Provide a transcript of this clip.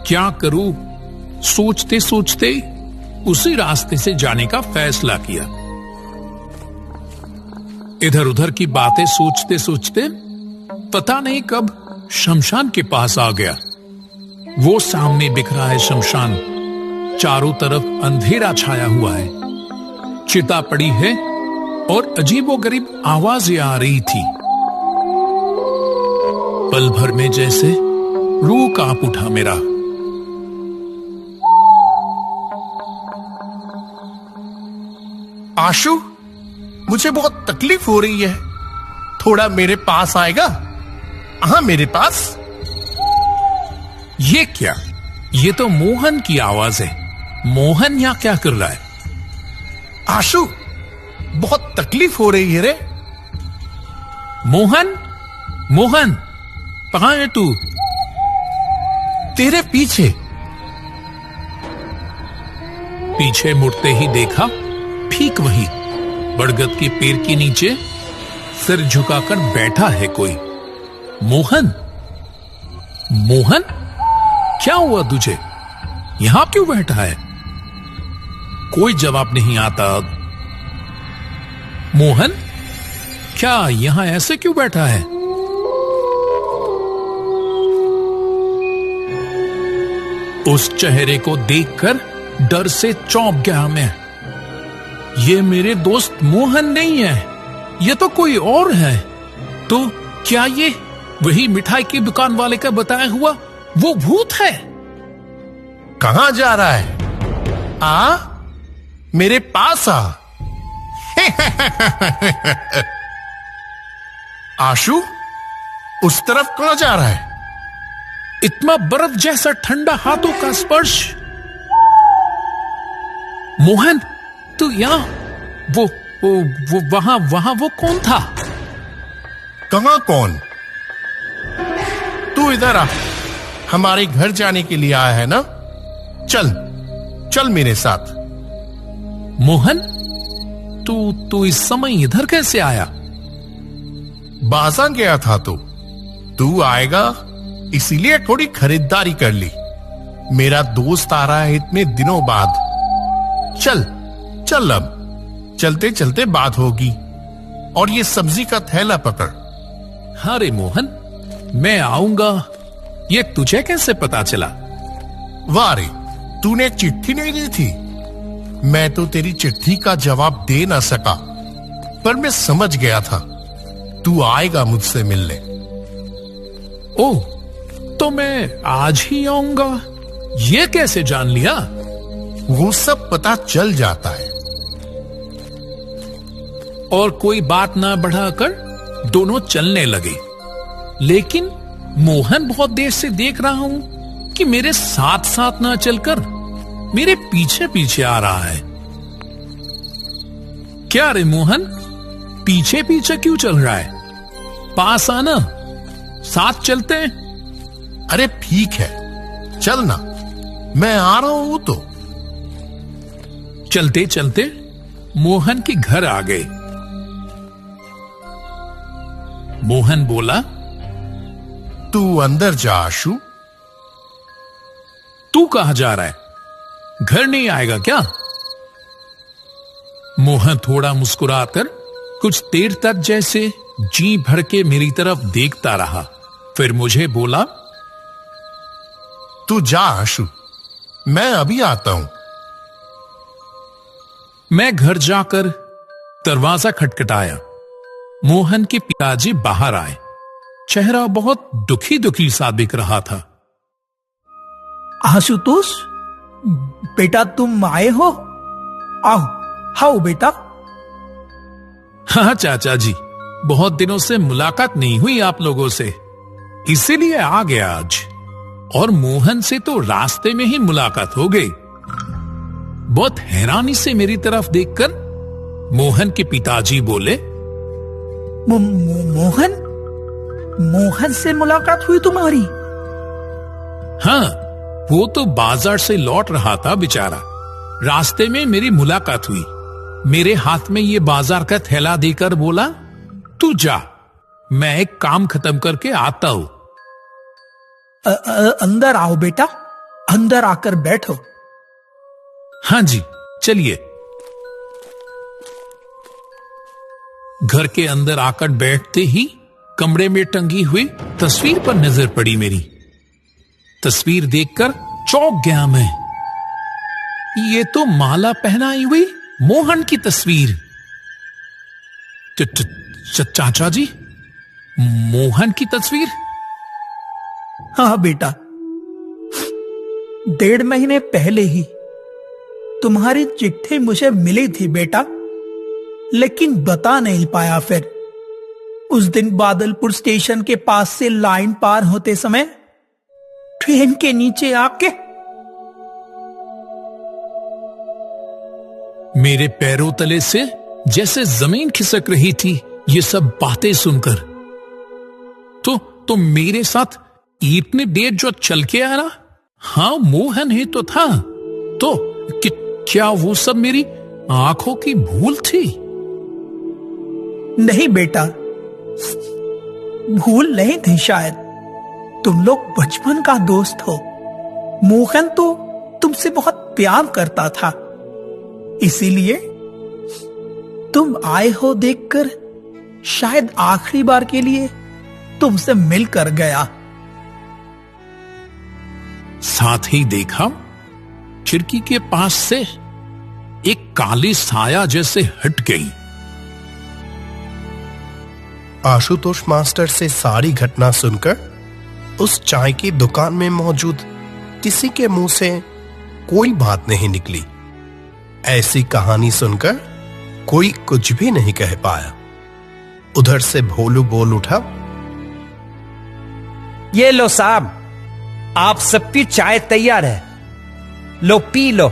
क्या करूं? सोचते सोचते उसी रास्ते से जाने का फैसला किया। इधर उधर की बातें सोचते सोचते पता नहीं कब शमशान के पास आ गया। वो सामने दिख रहा है शमशान, चारों तरफ अंधेरा छाया हुआ है, चिता पड़ी है और अजीबोगरीब आवाजें आ रही थी। पल भर में जैसे रूह कांप उठा मेरा। आशु, मुझे बहुत तकलीफ हो रही है, थोड़ा मेरे पास आएगा? हाँ, मेरे पास। ये क्या? ये तो मोहन की आवाज है। मोहन यहाँ क्या कर रहा है? आशु, बहुत तकलीफ हो रही है रे। मोहन, मोहन, कहां है तू? तेरे पीछे। पीछे मुड़ते ही देखा, ठीक वहीं बरगद के पेड़ के नीचे सिर झुकाकर बैठा है कोई। मोहन, मोहन, क्या हुआ तुझे? यहां क्यों बैठा है? कोई जवाब नहीं आता। मोहन, क्या यहां ऐसे क्यों बैठा है? उस चेहरे को देखकर डर से चौंक गया मैं। ये मेरे दोस्त मोहन नहीं है, ये तो कोई और है। तो क्या ये वही मिठाई की दुकान वाले का बताया हुआ वो भूत है? कहां जा रहा है? मेरे पास आ। आशु, उस तरफ कहां जा रहा है? इतना बर्फ जैसा ठंडा हाथों का स्पर्श। मोहन, तू यहां, वो वहां वो कौन था? कहां कौन? तू इधर आ, हमारे घर जाने के लिए आया है ना? चल चल मेरे साथ। मोहन, तू इस समय इधर कैसे आया? बाजार गया था तो तू आएगा इसीलिए थोड़ी खरीदारी कर ली। मेरा दोस्त आ रहा है इतने दिनों बाद। चल चल, अब चलते चलते बात होगी। और ये सब्जी का थैला पकड़। अरे मोहन, मैं आऊंगा, ये तुझे कैसे पता चला? वाह रे, तूने चिट्ठी नहीं दी थी? मैं तो तेरी चिट्ठी का जवाब दे ना सका, पर मैं समझ गया था तू आएगा मुझसे मिलने। ओह, तो मैं आज ही आऊंगा, ये कैसे जान लिया? वो सब पता चल जाता है। और कोई बात ना बढ़ाकर दोनों चलने लगे। लेकिन मोहन बहुत देर से देख रहा हूं कि मेरे साथ साथ ना चलकर मेरे पीछे पीछे आ रहा है। क्या रे मोहन, पीछे पीछे क्यों चल रहा है? पास आना, साथ चलते हैं। अरे ठीक है, चल ना, मैं आ रहा हूं। तो चलते चलते मोहन के घर आ गए। मोहन बोला, तू अंदर जा आशु। तू कहां जा रहा है? घर नहीं आएगा क्या? मोहन थोड़ा मुस्कुराकर कुछ देर तक जैसे जी भर के मेरी तरफ देखता रहा, फिर मुझे बोला, तू जा आशु, मैं अभी आता हूं। मैं घर जाकर दरवाजा खटखटाया। मोहन के पिताजी बाहर आए। चेहरा बहुत दुखी दुखी सा दिख रहा था। आशुतोष, बेटा तुम आए हो? आओ, आओ बेटा। हाँ चाचा जी, बहुत दिनों से मुलाकात नहीं हुई आप लोगों से, इसीलिए आ गया आज। और मोहन से तो रास्ते में ही मुलाकात हो गई। बहुत हैरानी से मेरी तरफ देखकर मोहन के पिताजी बोले, मोहन? मोहन से मुलाकात हुई तुम्हारी? हाँ, वो तो बाजार से लौट रहा था बेचारा। रास्ते में मेरी मुलाकात हुई। मेरे हाथ में ये बाजार का थैला देकर बोला, तू जा, मैं एक काम खत्म करके आता हूं। अंदर आओ बेटा, अंदर आकर बैठो। हाँ जी, चलिए। घर के अंदर आकर बैठते ही कमरे में टंगी हुई तस्वीर पर नजर पड़ी मेरी। तस्वीर देखकर चौंक गया मैं। ये तो माला पहनाई हुई मोहन की तस्वीर। चाचा जी, मोहन की तस्वीर? हाँ बेटा, 1.5 महीने पहले ही तुम्हारी चिट्ठी मुझे मिली थी बेटा, लेकिन बता नहीं पाया। फिर उस दिन बादलपुर स्टेशन के पास से लाइन पार होते समय ट्रेन के नीचे आके मेरे पैरों तले से जैसे जमीन खिसक रही थी ये सब बातें सुनकर। तो मेरे साथ इतने देर जो चल के आया ना, हाँ मोहन ही तो था। तो क्या वो सब मेरी आंखों की भूल थी? नहीं बेटा, भूल नहीं थी शायद। तुम लोग बचपन का दोस्त हो। मोहन तो तुमसे बहुत प्यार करता था, इसीलिए तुम आए हो देखकर शायद आखिरी बार के लिए तुमसे मिलकर गया। साथ ही देखा खिड़की के पास से एक काली साया जैसे हट गई। आशुतोष मास्टर से सारी घटना सुनकर उस चाय की दुकान में मौजूद किसी के मुंह से कोई बात नहीं निकली। ऐसी कहानी सुनकर कोई कुछ भी नहीं कह पाया। उधर से भोलू बोल उठा, ये लो साहब, आप सबकी चाय तैयार है, लो पी लो।